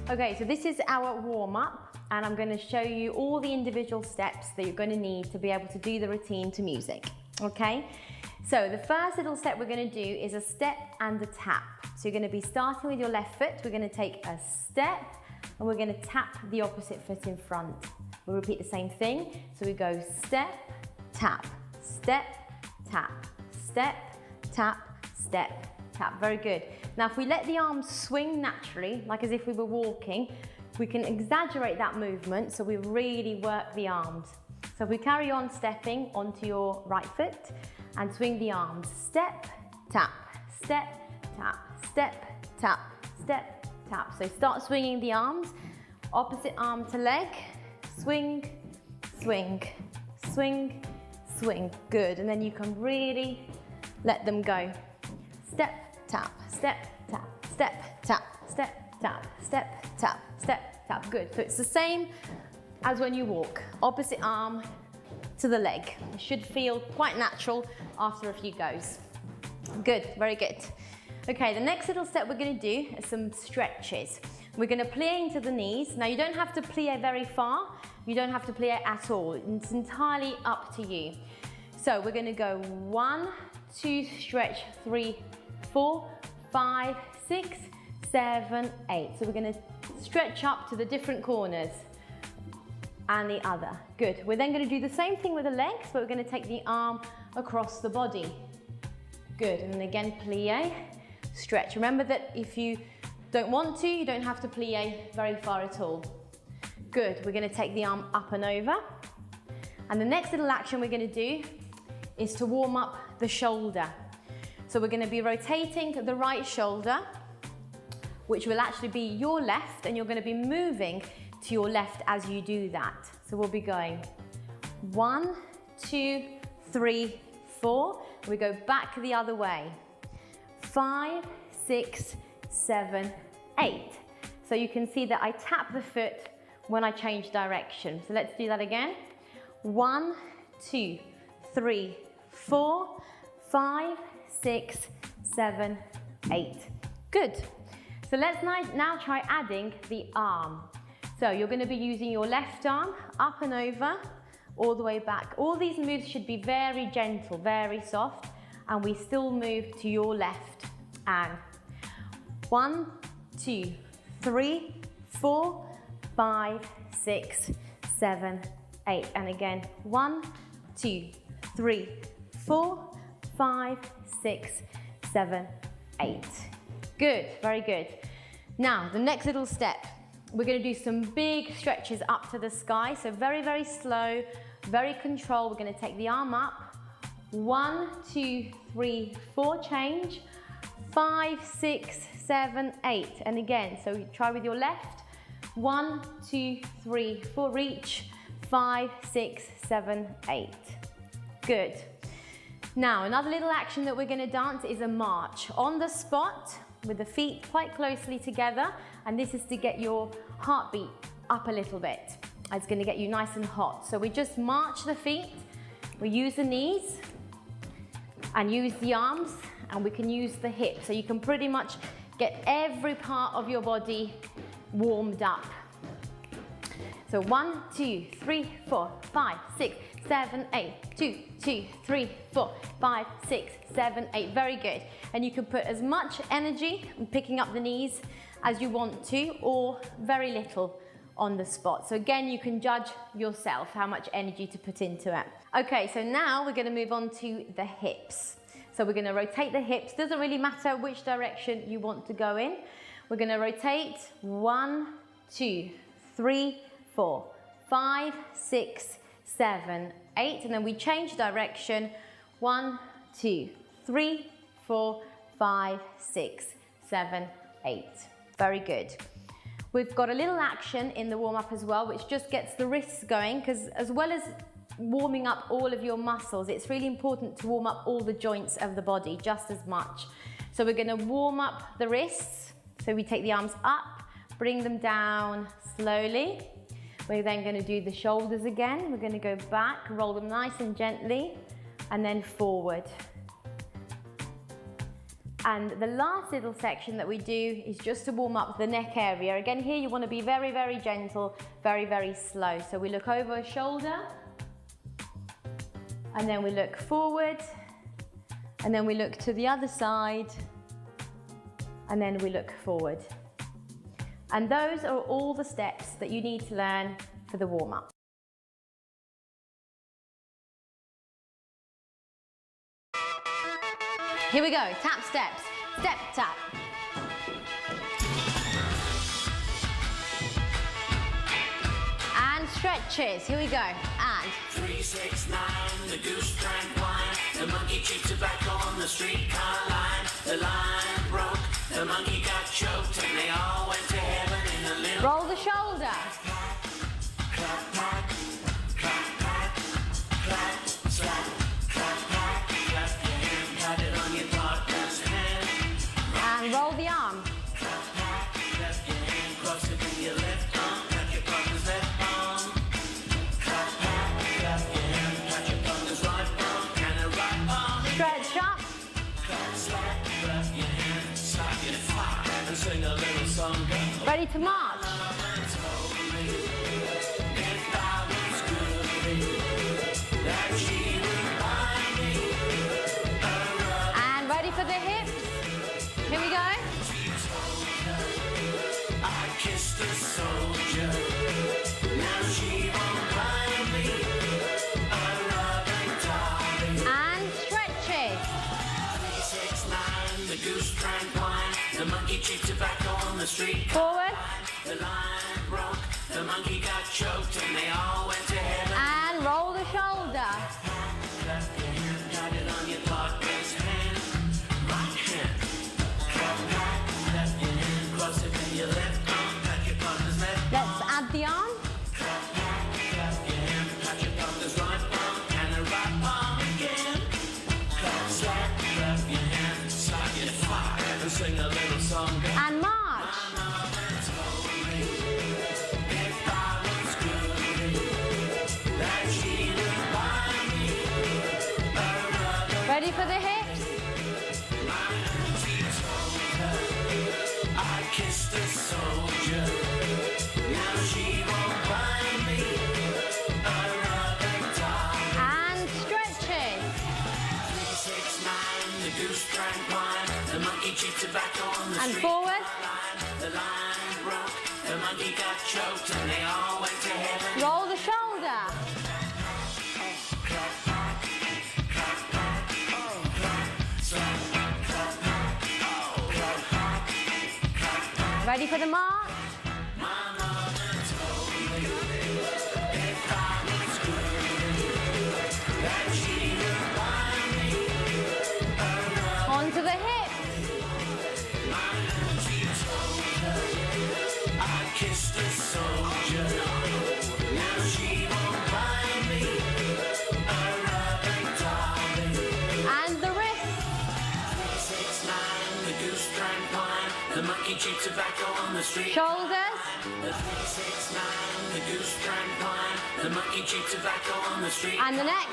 Okay, so this is our warm-up, and I'm going to show you all the individual steps that you're going to need to be able to do the routine to music. Okay, so the first little step we're going to do is a step and a tap. So you're going to be starting with your left foot. We're going to take a step and we're going to tap the opposite foot in front. We'll repeat the same thing. So we go step, tap, step, tap, step, tap, step, tap. Very good. Now if we let the arms swing naturally, like as if we were walking, we can exaggerate that movement so we really work the arms. So if we carry on stepping onto your right foot and swing the arms, step, tap, step, tap, step, tap, step, tap. So start swinging the arms, opposite arm to leg, swing, swing, swing, swing. Good, and then you can really let them go. Step, tap, step, tap, step, tap, step, tap, step, tap, step, tap. Good, so it's the same as when you walk, opposite arm to the leg. It should feel quite natural after a few goes. Good, very good. Okay, the next little step we're going to do is some stretches. We're going to plie into the knees. Now you don't have to plie very far, you don't have to plie at all. It's entirely up to you. So we're going to go 1, 2, stretch, 3, 4, 5, 6, 7, 8. So we're going to stretch up to the different corners and the other. Good. We're then going to do the same thing with the legs, but we're going to take the arm across the body. Good. And then again, plie, stretch. Remember that if you don't want to, you don't have to plie very far at all. Good. We're going to take the arm up and over. And the next little action we're going to do is to warm up the shoulder. So we're going to be rotating the right shoulder, which will actually be your left, and you're going to be moving to your left as you do that. So we'll be going 1, 2, 3, 4. We go back the other way. 5, 6, 7, 8. So you can see that I tap the foot when I change direction. So let's do that again. 1, 2, 3, 4, 5, 6, 7, 8. Good. So let's now try adding the arm. So you're going to be using your left arm up and over, all the way back. All these moves should be very gentle, very soft, and we still move to your left. And 1, 2, 3, 4, 5, 6, 7, 8. And again, 1, 2, 3, 4, 5, 6, 7, 8. Good, very good. Now, the next little step, we're going to do some big stretches up to the sky. So very, very slow, very controlled. We're going to take the arm up. 1, 2, 3, 4, change. 5, 6, 7, 8. And again, so try with your left. 1, 2, 3, 4, reach. 5, 6, 7, 8. Good. Now, another little action that we're going to dance is a march on the spot with the feet quite closely together, and this is to get your heartbeat up a little bit. It's going to get you nice and hot. So we just march the feet, we use the knees and use the arms, and we can use the hips. So you can pretty much get every part of your body warmed up. So 1, 2, 3, 4, 5, 6, 7, 8, 2, 2, 3, 4, 5, 6, 7, 8. Very good. And you can put as much energy in picking up the knees as you want to, or very little on the spot. So again, you can judge yourself how much energy to put into it. Okay, so now we're going to move on to the hips. So we're going to rotate the hips. Doesn't really matter which direction you want to go in. We're going to rotate 1, 2, 3, 4, 5, 6, 7, 8, and then we change direction. 1, 2, 3, 4, 5, 6, 7, 8. Very good. We've got a little action in the warm-up as well, which just gets the wrists going, because as well as warming up all of your muscles, it's really important to warm up all the joints of the body just as much. So we're going to warm up the wrists. So we take the arms up, bring them down slowly. We're then going to do the shoulders again. We're going to go back, roll them nice and gently, and then forward. And the last little section that we do is just to warm up the neck area. Again, here you want to be very, very gentle, very, very slow. So we look over a shoulder, and then we look forward, and then we look to the other side, and then we look forward. And those are all the steps that you need to learn for the warm-up. Here we go, tap steps, step tap. And stretches, here we go, and 3, 6, 9, the goose drank wine, the monkey chewed tobacco on the streetcar line, the line broke, the monkey got choked, and they all went to heaven in a little... roll the shoulder. Clap, clap, clap, clap, clap, slap, clap, clap, clap your hand, pat it on your partner's hand. And roll the arm. Clap, clap, clap your hand, cross it with your left arm, pat your partner's left arm. Clap, clap, clap your hand, pat your partner's right arm, and a right arm. Stretch up. Clap, slap, clap your hand, slap your fire, and sing a little song. Ready to march. And ready for the hips. Here we go. I kissed a soldier. Now she won't find me. A loving darling. And stretches. 3, 6, 9, the goose drank wine. The monkey chewed tobacco on the street. Forward. The line broke. The monkey got choked, and they all went to heaven. And roll the shoulder. Clap your hand, pat it on your partner's hand. Right hand. Clap, clap, clap your hand, cross it with your left arm, pat your partner's left arm. Let's add the arm. Clap, clap, clap your hand, pat your partner's right arm, and a right arm again. Clap, slap, clap your hand, slap your fire, and sing a little song. And march. Ready for the hips? I kissed a soldier. Now she won't find me. A loving darling. And stretches. 3, 6, 9, the goose drank wine. The monkey chewed tobacco on the And street. forward. The line broke. The monkey got choked, and they all went to heaven. Roll the shoulder. Clap, clap, clap, clap, oh, clap, slap, clap, clap, oh, clap, clap, clap, clap. Ready for the march? My mother told me if I was good, that she would buy me a rubber. Onto the hips. My auntie told her I kissed a soldier. Now she won't buy me a rubber darling. And the wrist. 3, 6, 9, the goose drank wine. The monkey chewed tobacco on the street. Shoulders. The 3, 6, 9, the goose drank wine. The monkey chewed tobacco on the street. And the neck.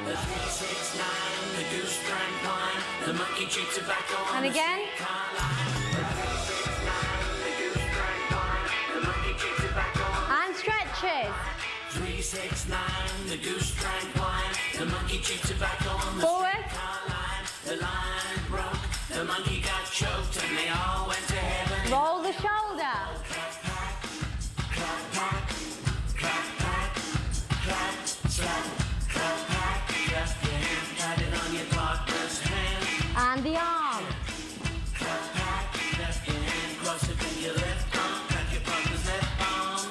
The 3, 6, 9, the goose drank wine. The monkey chewed tobacco on And the again. streetcar line. The 3, 6, 9, the goose drank wine. The monkey chewed tobacco on the And stretches. 3, 6, 9, the goose drank wine. The monkey chewed tobacco on the Forward. streetcar line. The line broke. The monkey got choked, and they all went to heaven. Roll the shoulder. Clap, clap, clap, clap, clap, clap, clap, slap, clap, clap, clap your hand, pat it on your partner's hand. And the arm. Clap, clap, clap your hand, cross it with your left arm, pat your partner's left arm.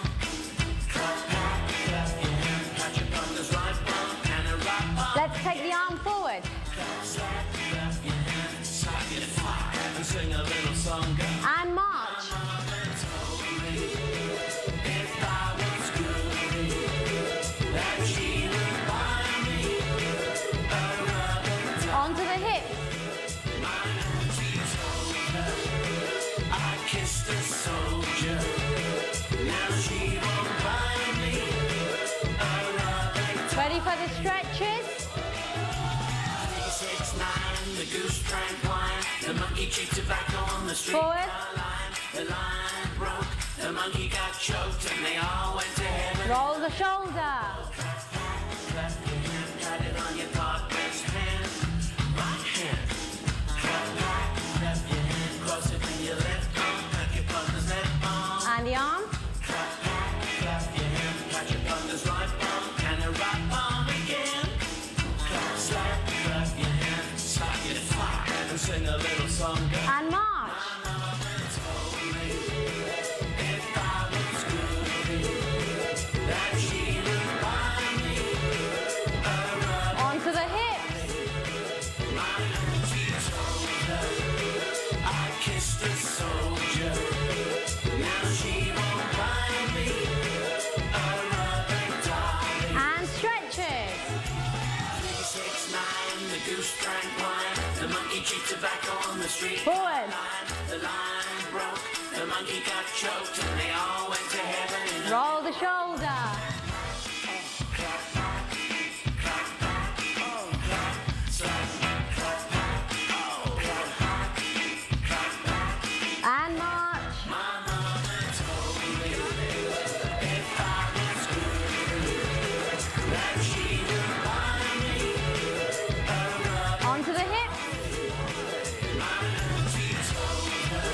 Clap, clap, clap your hand, pat your partner's right arm, and a right arm. Let's take the arm forward. Clap, slap, clap your hand, slap your fire, and sing a little song. And march. Mama told me if I was good, that she would buy me a rubber duck. Onto the hips. My auntie told her I kissed a soldier. Now she won't buy me a rubber duck. Ready for the stretches? 3, 6, 9, the goose drank wine. The monkey chewed tobacco on the street. Forward. The line broke, the monkey got choked, and they all went to heaven. Roll the shoulder. Clap your hand, pat it on your partner's hand. Right hand. Clap your hand, cross it in your left arm, pat your partner's left arm. And the arm. Clap your hand, pat your partner's right arm, and the right arm again. Clap your hand, slap your thigh, and sing a little song. And march. Onto the hips. I kissed a soldier, now she won't buy me a rubber dolly. And stretches. 369, the goose drank wine, the monkey chewed tobacco on the street. Forward. The line broke, the monkey got choked, and they all went to heaven. In a Roll the shoulder. And march. My mama told me if I was good, that she would buy me a rubber. Onto the hips. She told her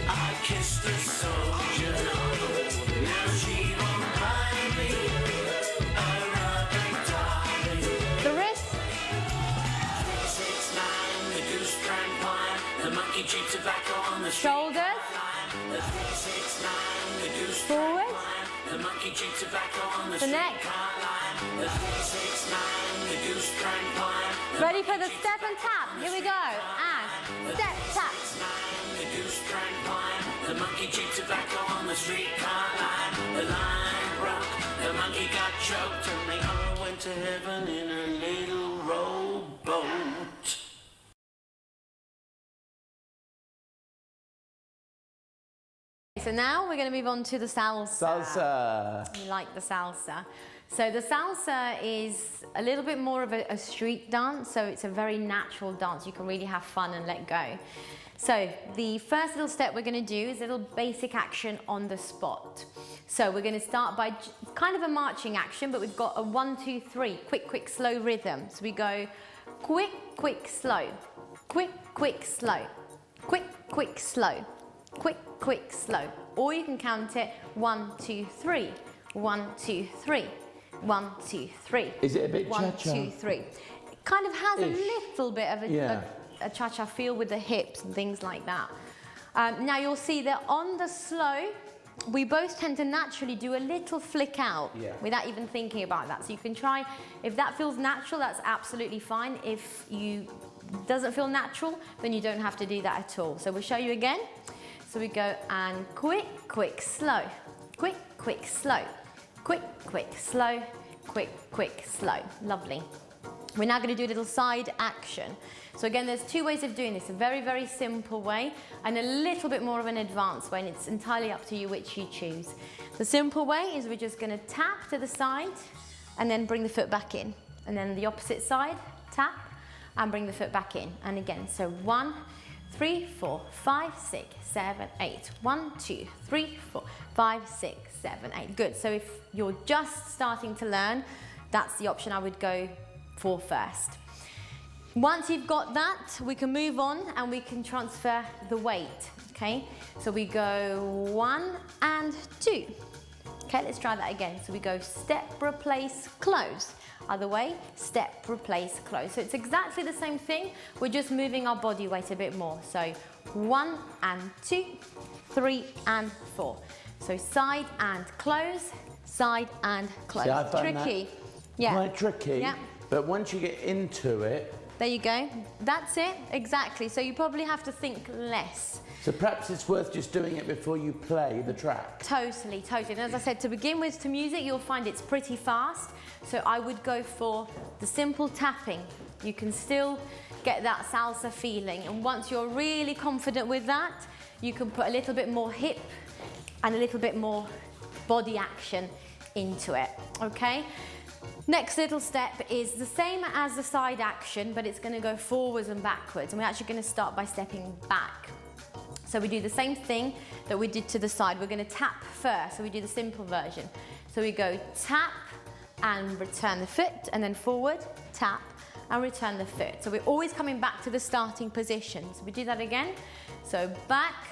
I kissed a soldier, now she won't buy me a rubber dolly. The wrist. 369, the goose drank wine, the monkey chewed tobacco on the street. Shoulders. The 369, the goose Forward. drank wine, the monkey chewed tobacco on the The street neck. car line. The 369, the goose drank wine, the Ready for the step and tap. Here we go. And step, tap. the goose drank wine, the monkey chewed tobacco on the street car line. The line broke, the monkey got choked, and they all went to heaven in a little rowboat. So now we're going to move on to the salsa. Salsa. You like the salsa. So the salsa is a little bit more of a street dance, so it's a very natural dance. You can really have fun and let go. So the first little step we're going to do is a little basic action on the spot. So we're going to start by kind of a marching action, but we've got a 1, 2, 3, quick, quick, slow rhythm. So we go quick, quick, slow, quick, quick, slow, quick, quick, slow, quick, quick, slow. Or you can count it 1, 2, 3, 1, 2, 3, 1, 2, 3. Is it a bit 1, cha-cha? 2, 3. It kind of has a little bit of Yeah. a cha-cha feel with the hips and things like that. Now you'll see that on the slow, we both tend to naturally do a little flick out without even thinking about that. So you can try, if that feels natural, that's absolutely fine. If you doesn't feel natural, then you don't have to do that at all. So we'll show you again. So we go and quick, quick, slow, quick, quick, slow, quick, quick, slow, quick, quick, slow. Lovely. We're now going to do a little side action. So again, there's two ways of doing this, a very, very simple way and a little bit more of an advanced way, and it's entirely up to you which you choose. The simple way is we're just going to tap to the side and then bring the foot back in. And then the opposite side, tap and bring the foot back in. And again, so 1, 3, 4, 5, 6, 7, 8. 1, 2, 3, 4, 5, 6, 7, 8. Good. So if you're just starting to learn, that's the option I would go for first. Once you've got that, we can move on and we can transfer the weight, okay? So we go 1 and 2. Okay, let's try that again. So we go step, replace, close. Other way, step, replace, close. So it's exactly the same thing, we're just moving our body weight a bit more. So 1 and 2, 3 and 4. So side and close, side and close. See, I find tricky. that Yeah. quite tricky, Yeah. but once you get into it, There you go. That's it, exactly. So you probably have to think less. so perhaps it's worth just doing it before you play the track. Totally, totally. And as I said, to begin with, to music, you'll find it's pretty fast. So I would go for the simple tapping. You can still get that salsa feeling. And once you're really confident with that, you can put a little bit more hip and a little bit more body action into it, okay? Next little step is the same as the side action, but it's going to go forwards and backwards. And we're actually going to start by stepping back. So we do the same thing that we did to the side. We're going to tap first, so we do the simple version. So we go tap and return the foot, and then forward, tap and return the foot. So we're always coming back to the starting position. So we do that again. So back,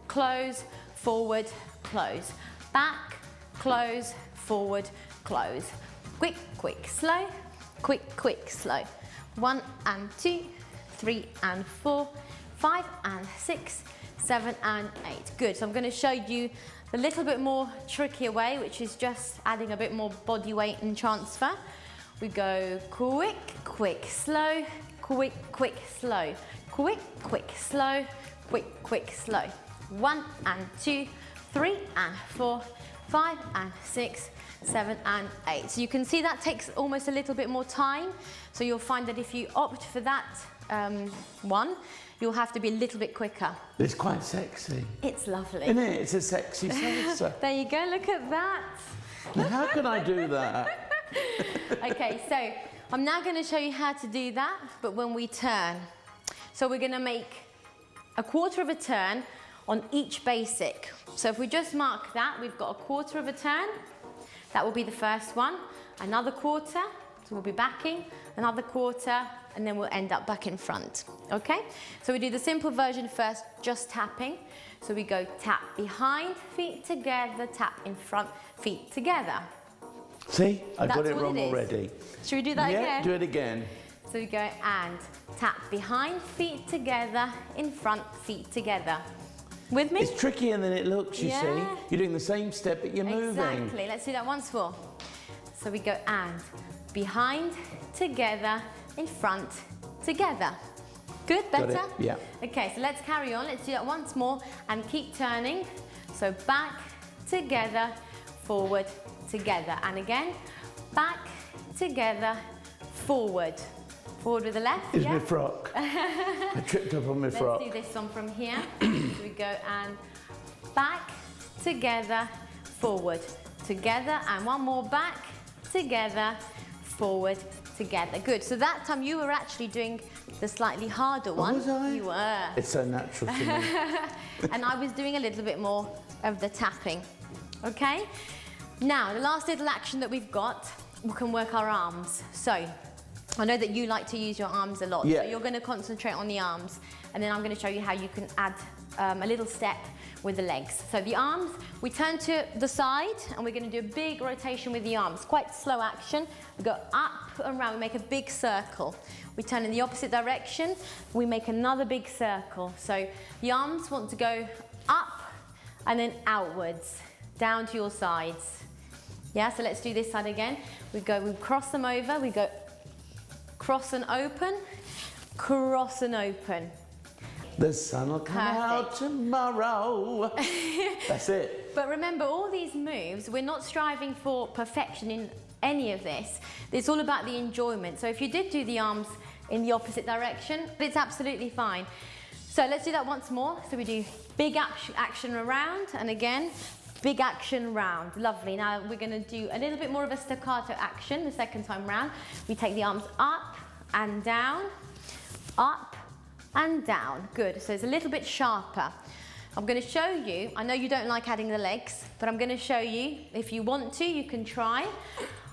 close, forward, close. Back, close, forward, close. Quick, quick, slow, quick, quick, slow. 1 and 2, 3 and 4, 5 and 6, 7 and 8. Good, so I'm going to show you a little bit more trickier way, which is just adding a bit more body weight and transfer. We go quick, quick, slow, quick, quick, slow, quick, quick, slow, quick, quick, slow. 1 and 2, 3 and 4, 5 and 6, 7 and 8. So you can see that takes almost a little bit more time. So you'll find that if you opt for that one, you'll have to be a little bit quicker. It's quite sexy. It's lovely. Isn't it? It's a sexy salsa. There you go, look at that. Now, how can I do that? Okay, so I'm now going to show you how to do that, but when we turn. So we're going to make a quarter of a turn on each basic. So if we just mark that, we've got a quarter of a turn. That will be the first one. Another quarter, so we'll be backing. Another quarter, and then we'll end up back in front. Okay? So we do the simple version first, just tapping. So we go tap behind, feet together, tap in front, feet together. See? I got That's it what wrong it is. already. Should we do that Yeah, again? do it again. So we go and tap behind, feet together, in front, feet together. With me? It's trickier than it looks, you Yeah. see. You're doing the same step, but you're moving. Exactly. Let's do that once more. So we go and behind, together, in front, together. Good, Got better? it, yeah. Okay, so let's carry on. Let's do that once more and keep turning. So back, together, forward, together. And again, back, together, forward. Forward with the left, It's yeah? my frock. I tripped up on my frock. Let's do this one from here. So we go and back, together, forward, together, and one more back, together, forward, together. Good, so that time you were actually doing the slightly harder one. Was I? You were. It's so natural to me. And I was doing a little bit more of the tapping. Okay? Now, the last little action that we've got, we can work our arms. So, I know that you like to use your arms a lot, Yeah. so you're going to concentrate on the arms, and then I'm going to show you how you can add a little step with the legs. So the arms, we turn to the side, and we're going to do a big rotation with the arms. Quite slow action. We go up and round, we make a big circle. We turn in the opposite direction, we make another big circle. So the arms want to go up and then outwards, down to your sides. Yeah, so let's do this side again. We cross them over, we go cross and open, cross and open. The sun will come out tomorrow. That's it. But remember, all these moves, we're not striving for perfection in any of this. It's all about the enjoyment. So if you did do the arms in the opposite direction, it's absolutely fine. So let's do that once more. So we do big action around, and again, big action round. Lovely. Now we're going to do a little bit more of a staccato action the second time round. We take the arms up and down, up and down. Good. So it's a little bit sharper. I'm going to show you, I know you don't like adding the legs, but I'm going to show you, if you want to, you can try.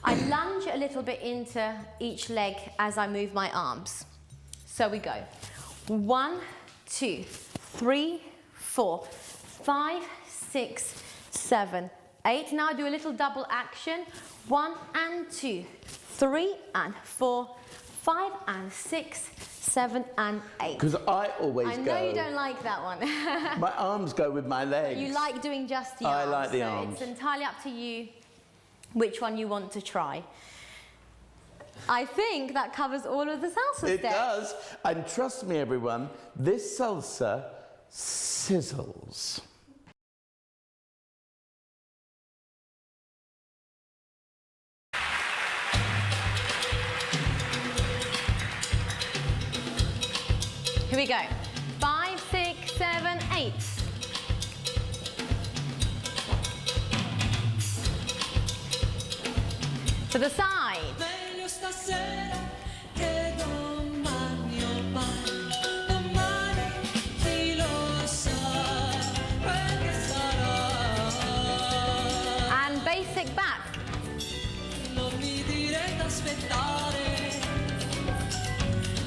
I lunge a little bit into each leg as I move my arms. So we go 1, 2, 3, 4, 5, 6, 7, 8. Now I do a little double action. 1 and 2, 3 and 4, 5 and 6, 7 and 8. Because I always go. I know you don't like that one. My arms go with my legs. You like doing just the I arms. like the so arms. It's entirely up to you which one you want to try. I think that covers all of the salsa It steps. does. And trust me, everyone, this salsa sizzles. Here we go. 5, 6, 7, 8. To the side. Meglio stasera che domani ormai, domani chi lo sa quel che sarà. And basic back. Non mi dire d'aspettare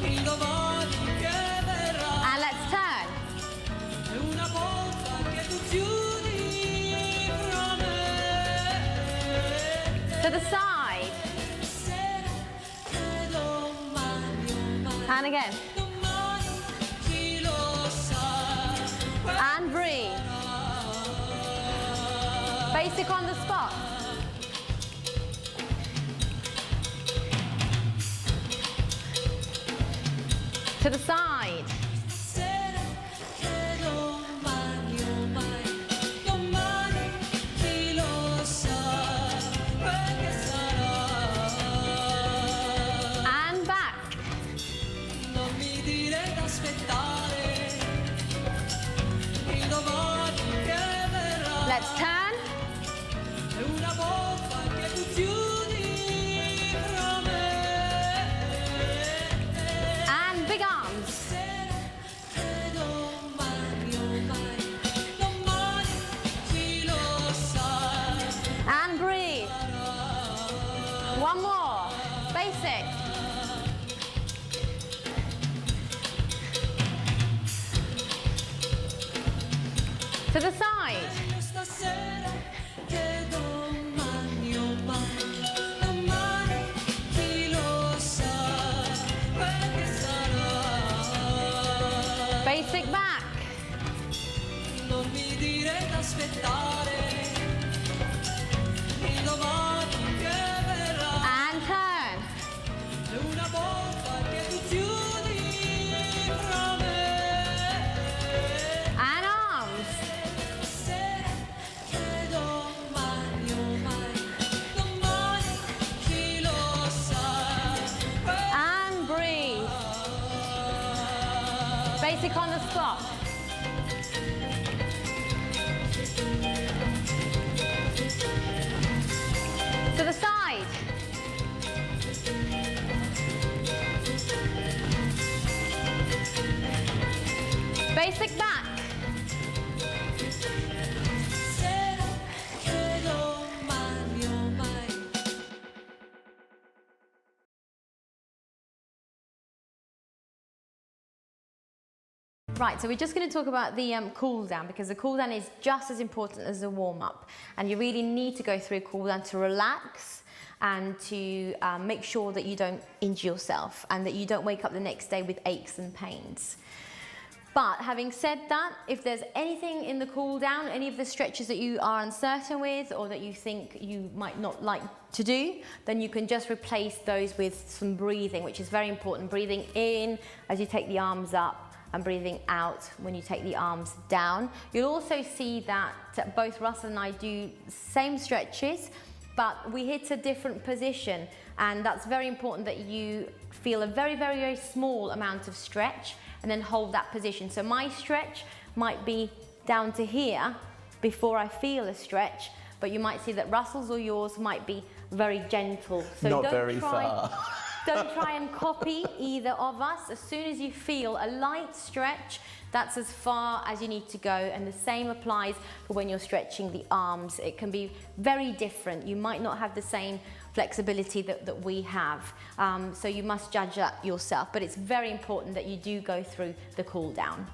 il domani che verrà. And let's turn. È una porta che tu chiudi fra me. To the side. Sera che domani ormai, And again. domani chi lo sa quel And breathe. Basic on the spot. To the side. sera che domani ormai, domani chi lo sa quel che sarà. And back. Non mi dire d'aspettare il domani che verrà. Let's turn. È una porta che tu chiudi fra me. And big arms. Sera che domani ormai, domani chi lo sa. And breathe. One more. Basic. To the side. Stasera che domani ormai, domani chi lo sa quel che sarà. Basic back. Non mi dire d'aspettare il domani che verrà. And turn. È una porta che tu chiudi fra me. And arms. Sera che domani ormai, domani chi lo sa quel And breathe. Basic on the spot. To the side. Basic back. sera che domani ormai. Right, so we're just going to talk about the cool down, because the cool down is just as important as the warm up, and you really need to go through a cool down to relax and to make sure that you don't injure yourself and that you don't wake up the next day with aches and pains. But having said that, if there's anything in the cool down, any of the stretches that you are uncertain with or that you think you might not like to do, then you can just replace those with some breathing, which is very important. Breathing in as you take the arms up and breathing out when you take the arms down. You'll also see that both Russell and I do same stretches, but we hit a different position, and that's very important that you feel a very, very, very small amount of stretch and then hold that position. So my stretch might be down to here before I feel a stretch, but you might see that Russell's or yours might be very gentle. So Not very far. Don't try and copy either of us. As soon as you feel a light stretch, that's as far as you need to go, and the same applies for when you're stretching the arms. It can be very different. You might not have the same flexibility that we have, so you must judge that yourself, but it's very important that you do go through the cool down.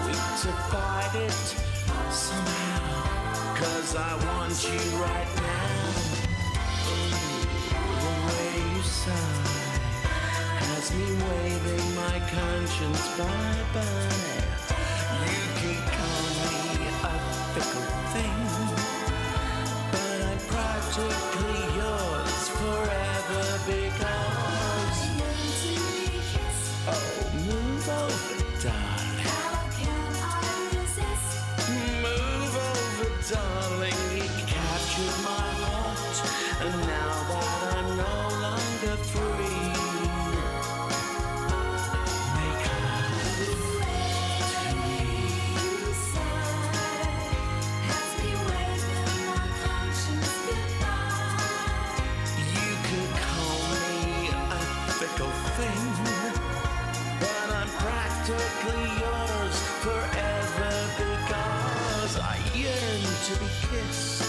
weak to fight it somehow. 'Cause I want you right now. The way you sigh has me waving my conscience bye-bye. You can call me a fickle thing, but I'm practically yours forever because oh, move over, darling. How can I resist? Move over, darling. You captured my heart, and now that I'm no longer free, make love to me. You sigh, has me waving my conscience goodbye. You could call me a fickle thing, but I'm practically yours forever because I yearn to be kissed.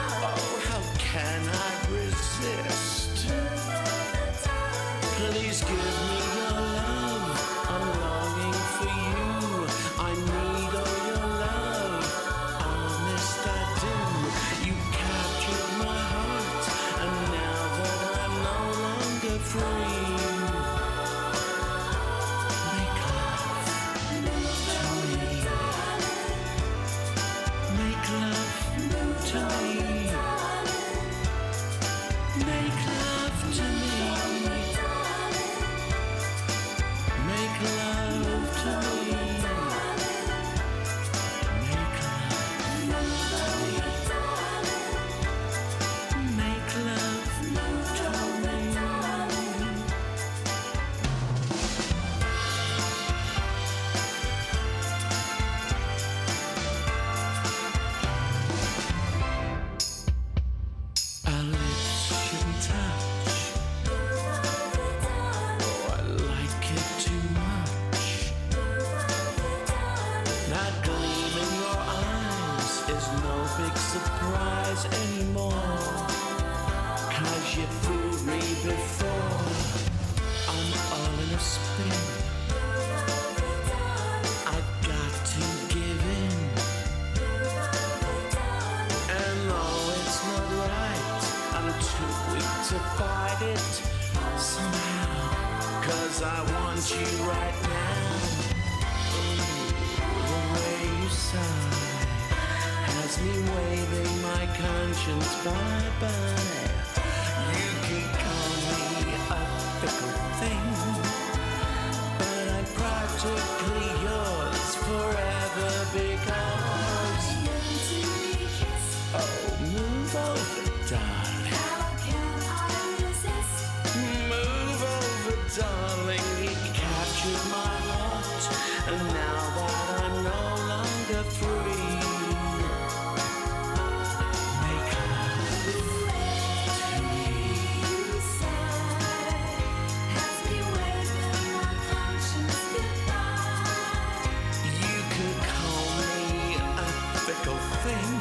Oh, how can I resist? Please give me your love. I'm longing for you. I need all your love. Honest, I do. You captured my heart, and now that I'm no longer free, make love to me. Make love to me. Make love to me. Make love to me. Make love to me. Our lips shouldn't touch. Oh, I like it too much. That gleam in your eyes is no big surprise anymore. 'Cause you fooled me before. I'm all in a spin. I've got to give in. And though it's not right, I'm too weak to fight it somehow. 'Cause I want you right now. The way you sigh has me waving my conscience bye-bye. You can call me a fickle thing, but I'm practically yours forever because oh, move over, darling. How can I resist? Move over, darling. You captured my heart, and now that I'm no longer free, make love to me. You sigh, has me waving my conscience goodbye. You could call me a fickle thing,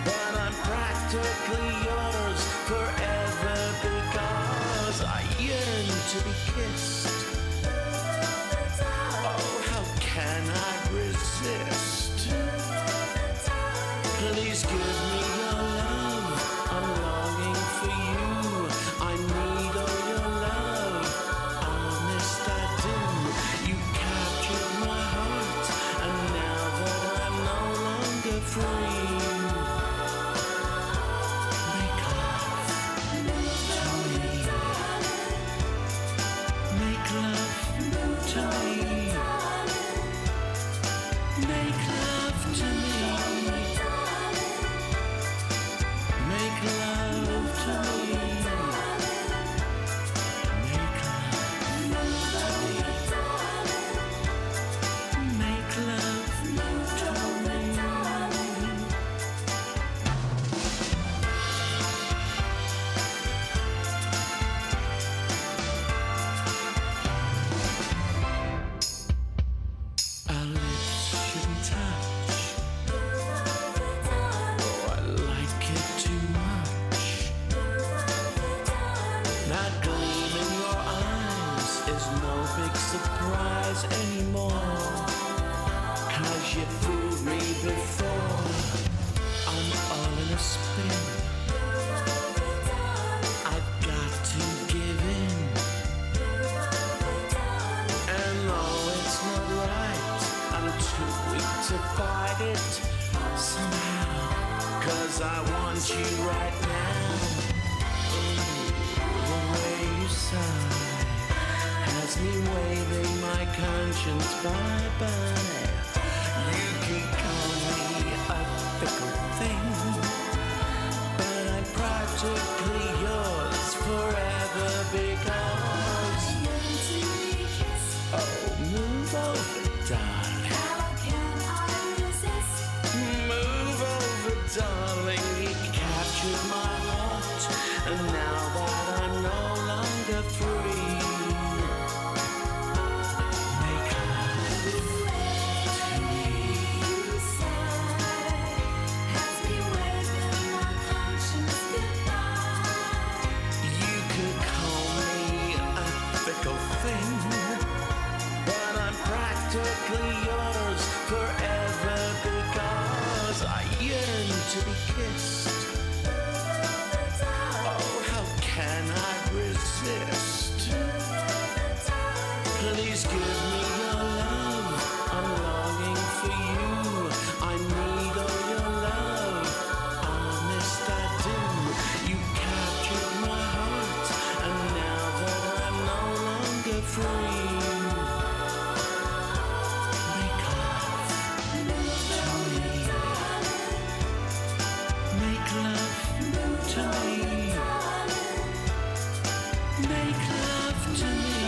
but I'm practically yours forever because I yearn to be kissed. Oh, how to fight it somehow, 'cause I want you right now. The way you sigh has me waving my conscience bye-bye. You can call me a fickle thing, but I'm practically yours forever because oh, move over, darling. Move over, darling. You captured my heart, and now that I'm no longer free, make love to me. You could call me a fickle thing, but I'm practically yours forever because I yearn to be kissed. Oh, how can I resist? Please give me your love. I'm longing for you. I need all your love. Honest, I do. You captured my heart, and now that I'm no longer free, make love to me. Make love to me. Make love to me.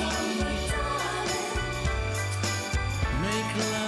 Make love